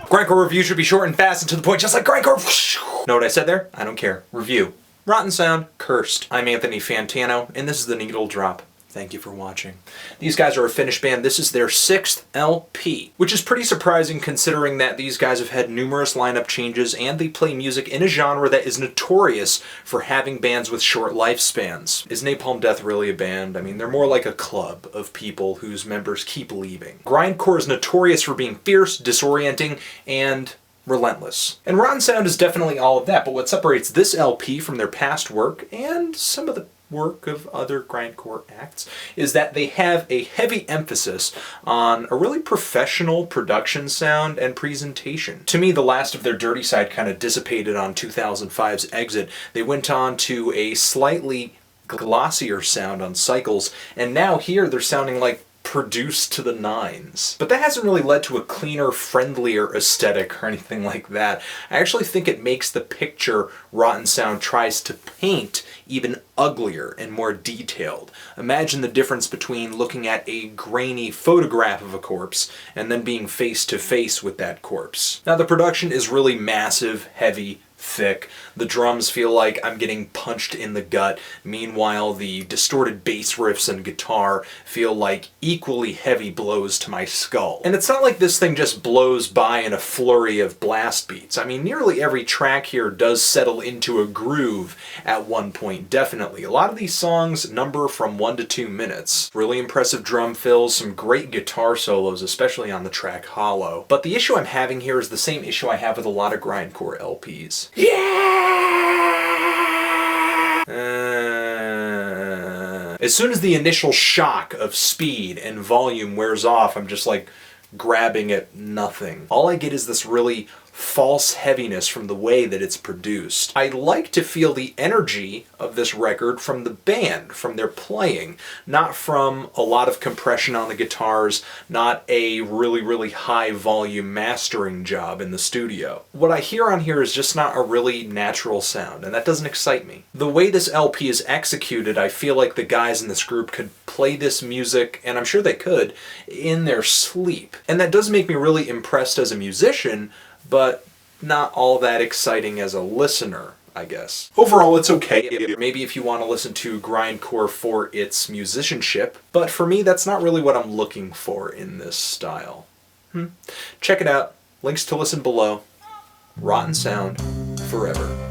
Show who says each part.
Speaker 1: Grindcore review should be short and fast and to the point, just like grindcore. Know what I said there? I don't care. Review. Rotten sound, cursed. I'm Anthony Fantano, and this is the Needle Drop. Thank you for watching. These guys are a Finnish band. This is their 6th LP, which is pretty surprising considering that these guys have had numerous lineup changes and they play music in a genre that is notorious for having bands with short lifespans. Is Napalm Death really a band? I mean, they're more like a club of people whose members keep leaving. Grindcore is notorious for being fierce, disorienting, and relentless. And Rotten Sound is definitely all of that, but what separates this LP from their past work and some of the work of other grindcore acts is that they have a heavy emphasis on a really professional production sound and presentation. To me, the last of their dirty side kind of dissipated on 2005's Exit. They went on to a slightly glossier sound on Cycles, and now here they're sounding like produced to the nines. But that hasn't really led to a cleaner, friendlier aesthetic or anything like that. I actually think it makes the picture Rotten Sound tries to paint even uglier and more detailed. Imagine the difference between looking at a grainy photograph of a corpse and then being face to face with that corpse. Now the production is really massive, heavy, thick. The drums feel like I'm getting punched in the gut. Meanwhile, the distorted bass riffs and guitar feel like equally heavy blows to my skull. And it's not like this thing just blows by in a flurry of blast beats. I mean, nearly every track here does settle into a groove at one point, definitely. A lot of these songs number from 1 to 2 minutes. Really impressive drum fills, some great guitar solos, especially on the track Hollow. But the issue I'm having here is the same issue I have with a lot of grindcore LPs. As soon as the initial shock of speed and volume wears off, I'm just like grabbing at nothing. All I get is this really false heaviness from the way that it's produced. I like to feel the energy of this record from the band, from their playing, not from a lot of compression on the guitars, not a really high volume mastering job in the studio. What I hear on here is just not a really natural sound, and that doesn't excite me. The way this LP is executed, I feel like the guys in this group could play this music, and I'm sure they could, in their sleep. And that does make me really impressed as a musician, but not all that exciting as a listener, I guess. Overall, it's okay. Maybe if you want to listen to grindcore for its musicianship, but for me, that's not really what I'm looking for in this style. Check it out. Links to listen below. Rotten Sound, forever.